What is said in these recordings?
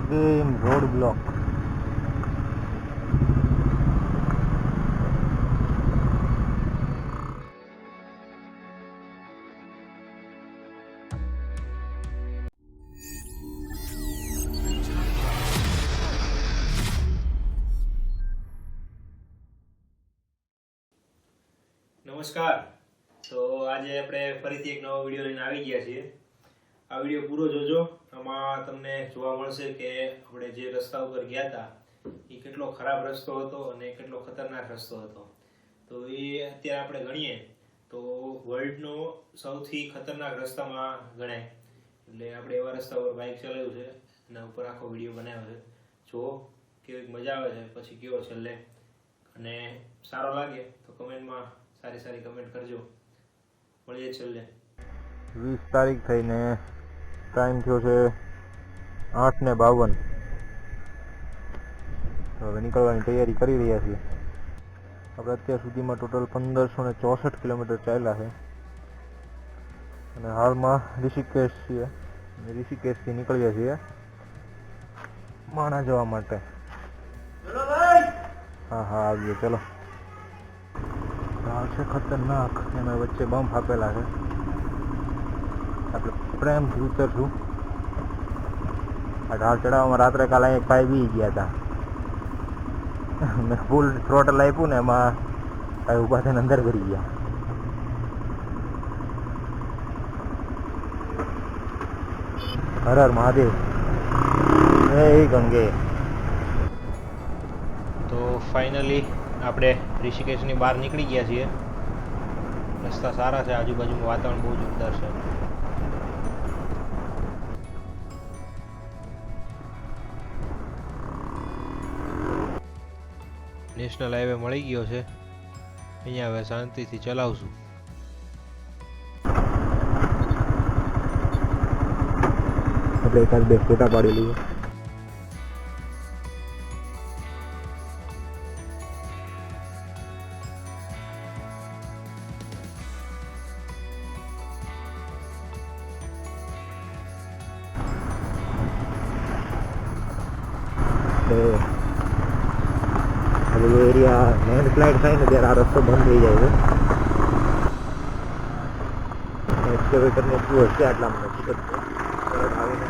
Again road block. નમસ્કાર. તો આજે આપણે ફરીથી એક નવો વિડીયો લઈને આવી ગયા છીએ. આ વિડીયો પૂરો જોજો. આમાં તમને જોવા મળશે કે આપણે જે રસ્તા ઉપર ગયા હતા એ કેટલો ખરાબ રસ્તો હતો અને કેટલો ખતરનાક રસ્તો હતો. તો એ અત્યારે આપણે ગણીએ તો વર્લ્ડનો સૌથી ખતરનાક રસ્તામાં ગણાય. એટલે આપણે એવા રસ્તા ઉપર બાઇક ચલાવ્યું છે, એના ઉપર આખો વિડીયો બનાવ્યો છે. જો કેવી મજા આવે છે પછી કયો છેલ્લે, અને સારો લાગે તો કમેન્ટમાં સારી કમેન્ટ કરજો. મળીએ છેલ્લે. 20 તારીખ થઈને ટાઈમ થયો છે 8:52. તો હવે નીકળવાની તૈયારી કરી રહ્યા છીએ. આપણે અત્યાર સુધીમાં ટોટલ 1564 કિલોમીટર ચાલ્યા છે અને હાલમાં ઋષિકેશ છીએ. ઋષિકેશથી નીકળીએ છીએ માણા જવા માટે. હા આવીએ ચલો. ઢાળ છે ખતરનાક, એમાં વચ્ચે બમ્પ આપેલા છે. આપણે પ્રેમથી ઉતરશું. આ ઢાળ ચડાવવામાં રાત્રે કાલે એક ભાઈ બી ગયા હતા. મેં ફૂલ થ્રોટલ આપ્યું ને એમાં ભાઈ ઊભા થઈને અંદર કરી ગયા. હર હર મહાદેવ, જય ગંગે. તો ફાઇનલી આપણે ઋષિકેશની બહાર નીકળી ગયા છીએ. રસ્તા સારા છે, આજુબાજુનું વાતાવરણ બહુ જોરદાર છે. નેશનલ હાઈવે મળી ગયો છે. અહીંયા હવે શાંતિથી ચલાવશું. આપણે એકાદ બે ફોટા પાડી લઈએ. હવે એરિયા લેન્ડસ્લાઇડ થાય ને ત્યારે આ રસ્તો બંધ થઈ જાય છે. એક્સકેવેટરને શું હશે આટલામાં નજીક જ છે. આવીને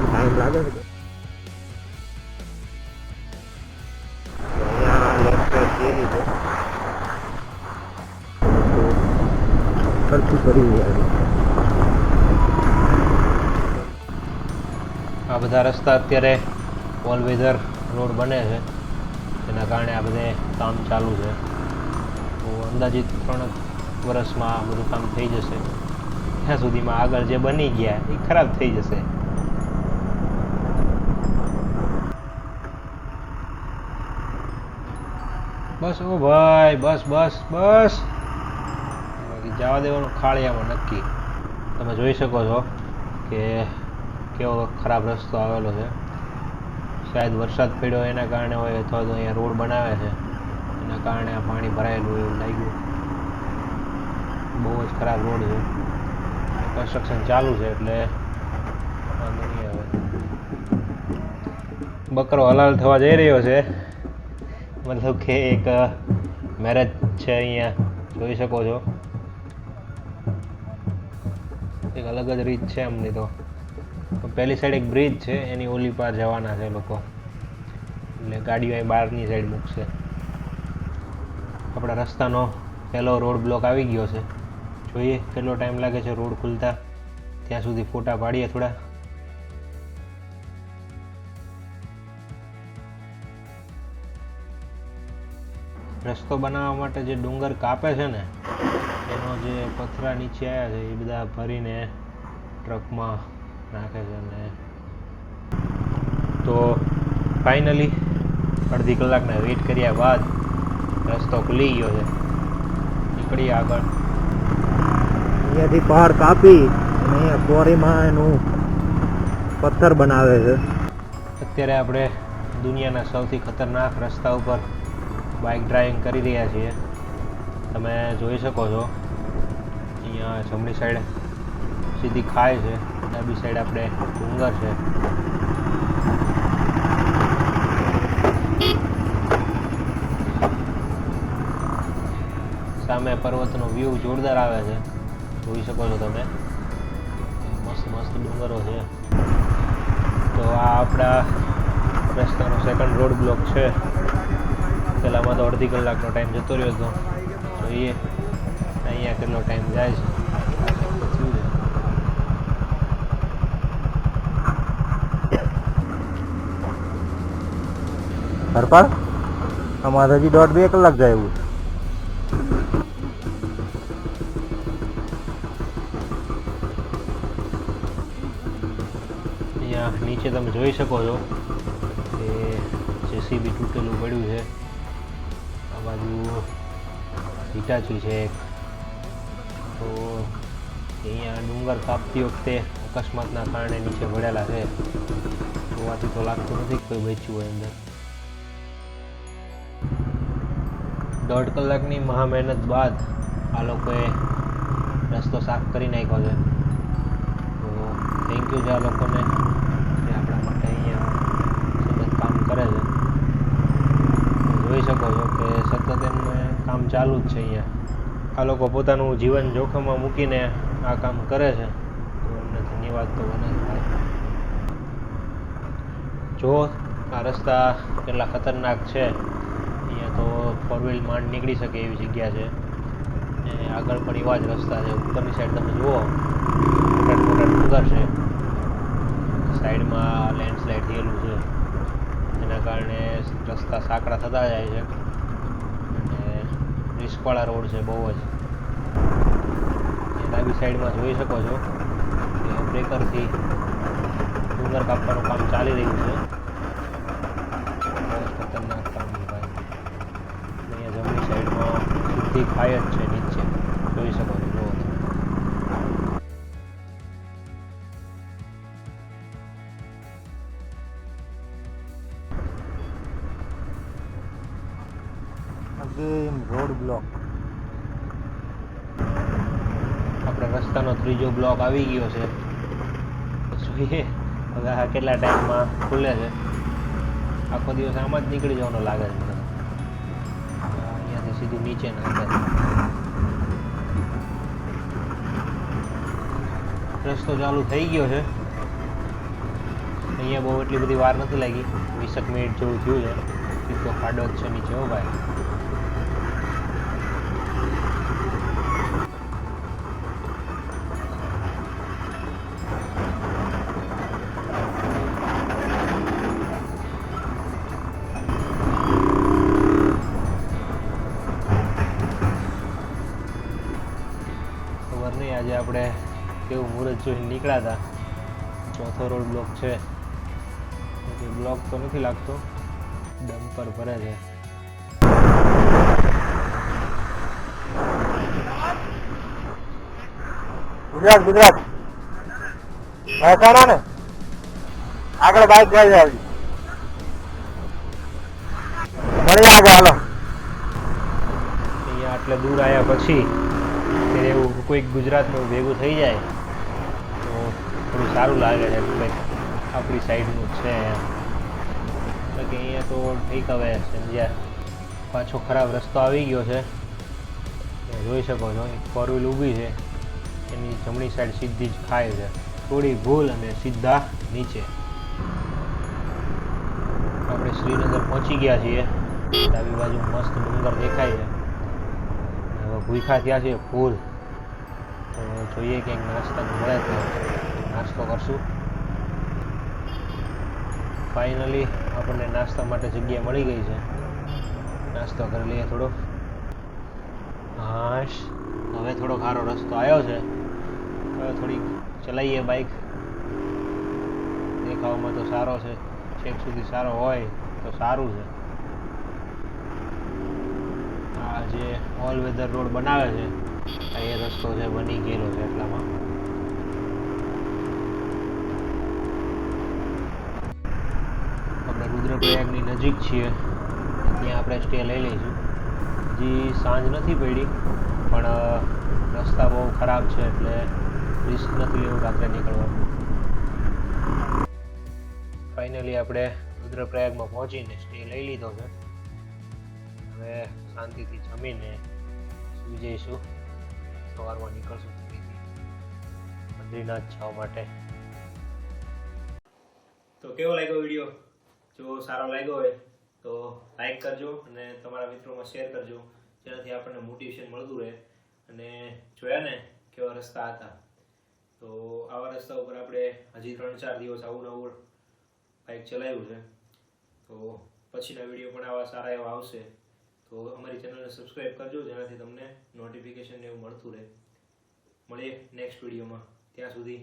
ટાઈમ લાગે છે. અહીંયા લેફ્ટ સાઈડ જેલી છે, ખર્ચું કરી રહ્યા છે. આ બધા રસ્તા અત્યારે ઓલ વેધર રોડ બને છે, એના કારણે આ બધે કામ ચાલુ છે. તો અંદાજિત 3 વર્ષમાં આ બધું કામ થઈ જશે. ત્યાં સુધીમાં આગળ જે બની ગયા એ ખરાબ થઈ જશે. બસ ઓ ભાઈ, બસ બસ બસ, જવા દેવાનું ખાળિયામાં નક્કી. તમે જોઈ શકો છો કે કેવો ખરાબ રસ્તો આવેલો છે. શાયદ વરસાદ પડ્યો એના કારણે હોય, અથવા તો અહીંયા રોડ બનાવે છે એના કારણે આ પાણી ભરાયેલું એવું લાગ્યું. બહુ જ ખરાબ રોડ છે. કન્સ્ટ્રક્શન ચાલુ છે એટલે વાંધો નહીં આવે. બકરો હલાલ થવા જઈ રહ્યો છે, મતલબ કે એક મેરેજ છે અહીંયા, જોઈ શકો છો. એક અલગ જ રીત છે એમની. તો પહેલી સાઈડ એક બ્રિજ છે, એની ઓલી પાર જવાના છે લોકો, એટલે ગાડીઓ અહીં બહારની સાઈડ મૂકશે. આપણા રસ્તાનો પહેલો રોડ બ્લોક આવી ગયો છે. જોઈએ કેટલો ટાઈમ લાગે છે રોડ ખુલતા. ત્યાં સુધી ફોટા પાડીએ થોડા. રસ્તો બનાવવા માટે જે ડુંગર કાપે છે ને, એનો જે પથરા નીચે આવ્યા છે એ બધા ભરીને ટ્રકમાં નાખે છે. ને તો ફાઇનલી અડધી કલાકના વેઇટ કર્યા બાદ રસ્તો ખુલી ગયો છે. નીકળીએ આગળ. અહીંયાથી પહાડ કાપી અને અહીંયા ક્વોરીમાં એનું પથ્થર બનાવે છે. અત્યારે આપણે દુનિયાના સૌથી ખતરનાક રસ્તા ઉપર બાઇક ડ્રાઇવિંગ કરી રહ્યા છીએ. તમે જોઈ શકો છો અહીંયા જમણી સાઈડ સીધી ખાય છે. ડાબી સાઈડ આપણે ડુંગર છે. સામે પર્વતનો વ્યૂ જોરદાર આવે છે, જોઈ શકો છો તમે. મસ્ત મસ્ત ડુંગરો છે. તો આ આપણા રસ્તાનો સેકન્ડ રોડ બ્લોક છે. પહેલાંમાં તો અડધી કલાકનો ટાઈમ જતો રહ્યો હતો. જોઈએ અહીંયા કેટલો ટાઈમ જાય છે. હરપાલ અમારે હજી 1.5-2 કલાક જાય એવું. અહીંયા નીચે તમે જોઈ શકો છો કે જેસીબી તૂટેલું પડ્યું છે. આ બાજુ હિટાચી છે એક. તો અહીંયા ડુંગર કાપતી વખતે અકસ્માતના કારણે નીચે પડેલા છે. જોવાથી તો લાગતું નથી કોઈ બચ્યું હોય અંદર. 1.5 કલાકની મહા મહેનત બાદ આ લોકોએ રસ્તો સાફ કરી નાખ્યો છે. તો થેન્ક યુ છે આ લોકોને જે આપણા માટે અહીંયા સતત કામ કરે છે. જોઈ શકો છો કે સતત એમને કામ ચાલુ જ છે. અહીંયા આ લોકો પોતાનું જીવન જોખમમાં મૂકીને આ કામ કરે છે. તો એમને ધન્યવાદ તો બને થાય. જો આ રસ્તા કેટલા ખતરનાક છે. અહીંયા તો 4 વ્હીલ માંડ નીકળી શકે એવી જગ્યા છે. અને આગળ પણ એવા જ રસ્તા છે. ઉપરની સાઈડ તમે જુઓ મોટા મોટા ડુંગર છે. સાઈડમાં લેન્ડસ્લાઇડ થયેલું છે, એના કારણે રસ્તા સાંકડા થતા જાય છે. અને રિસ્કવાળા રોડ છે બહુ જ. ડાબી સાઈડમાં જોઈ શકો છો કે બ્રેકરથી ડુંગર કાપવાનું કામ ચાલી રહ્યું છે. બહુ જ ખતરનાક કામ છે ભાઈ. અહીંયા જમણી સાઈડમાં સીધી ખાઈ જ છે નીચે, જોઈ શકો છો. જુઓ અગેન રોડ બ્લોક. આપણે રસ્તાનો ત્રીજો બ્લોક આવી ગયો છે. જોઈએ હવે આ કેટલા ટાઈમમાં ખુલે છે. આખો દિવસ આમાં જ નીકળી જવાનો લાગે છે મને. અહીંયાથી સીધું નીચે નાખે છે. રસ્તો ચાલુ થઈ ગયો છે. અહીંયા બહુ એટલી બધી વાર નથી લાગી. 20 મિનિટ જેવું થયું છે. સીધો ખાડો જ છે નીચે. હો ભાઈ, આજે આપણે કેવું મુહૂર્ત જોઈને નીકળ્યા હતા. ચોથો રોડ બ્લોક છે. બ્લોક તો નથી લાગતો, ડમ્પર ભરે છે. ગુજરાત ગુજરાત મહેસાણા ને આગળ બાઇક જાય છે. આવી મળી આવે. હાલો અહીંયા આટલે દૂર આવ્યા પછી એવું કોઈક ગુજરાતનું ભેગું થઈ જાય તો થોડું સારું લાગે છે. કંઈક આપણી સાઈડનું છે એમ. એટલે કે અહીંયા તો ઠીક હવે સમજ્યા. પાછો ખરાબ રસ્તો આવી ગયો છે. જોઈ શકો છો 4 વ્હીલ ઊભી છે. એની જમણી સાઈડ સીધી જ ખાય છે. થોડી ભૂલ અને સીધા નીચે. આપણે શ્રીનગર પહોંચી ગયા છીએ. ડાબી બાજુ મસ્ત ડુંગર દેખાય છે. હવે ભૂખા થયા છે ફૂલ. તો જોઈએ ક્યાંક નાસ્તાનું મળે તો નાસ્તો કરશું. ફાઇનલી આપણને નાસ્તા માટે જગ્યા મળી ગઈ છે. નાસ્તો કરી લઈએ થોડો. હાશ, હવે થોડો સારો રસ્તો આવ્યો છે. હવે થોડીક ચલાવીએ બાઇક. દેખાવામાં તો સારો છે. છેક સુધી સારો હોય તો સારું છે. આ જે ઓલ વેધર રોડ બનાવે છે એ રસ્તો છે બની ગયેલો છે એટલામાં. આપણે રુદ્રપ્રયાગની નજીક છીએ. ત્યાં આપણે સ્ટે લઈ લઈશું. હજી સાંજ નથી પડી પણ રસ્તા બહુ ખરાબ છે એટલે રિસ્ક નથી લેવું રાત્રે નીકળવાનું. ફાઇનલી આપણે રુદ્રપ્રયાગમાં પહોંચીને સ્ટે લઈ લીધો છે. હવે શાંતિથી જમીને સુઈ જઈશું. સવારમાં નીકળશું ફરીથી બદ્રીનાથ જવા માટે. તો કેવો લાગ્યો વિડીયો? જો સારો લાગ્યો હોય તો લાઈક કરજો અને તમારા મિત્રોમાં શેર કરજો, જેનાથી આપણને મોટિવેશન મળતું રહે. અને જોયા ને કેવા રસ્તા હતા, તો આવા રસ્તા ઉપર આપણે હજી 3-4 દિવસ આવું બાઇક ચલાવ્યું છે. તો પછીના વિડીયો પણ આવા સારા એવા આવશે. તો અમારી ચેનલને સબસ્ક્રાઈબ કરજો, જેનાથી તમને નોટિફિકેશન એવું મળતું રહે. મળીએ નેક્સ્ટ વિડીયોમાં. ત્યાં સુધી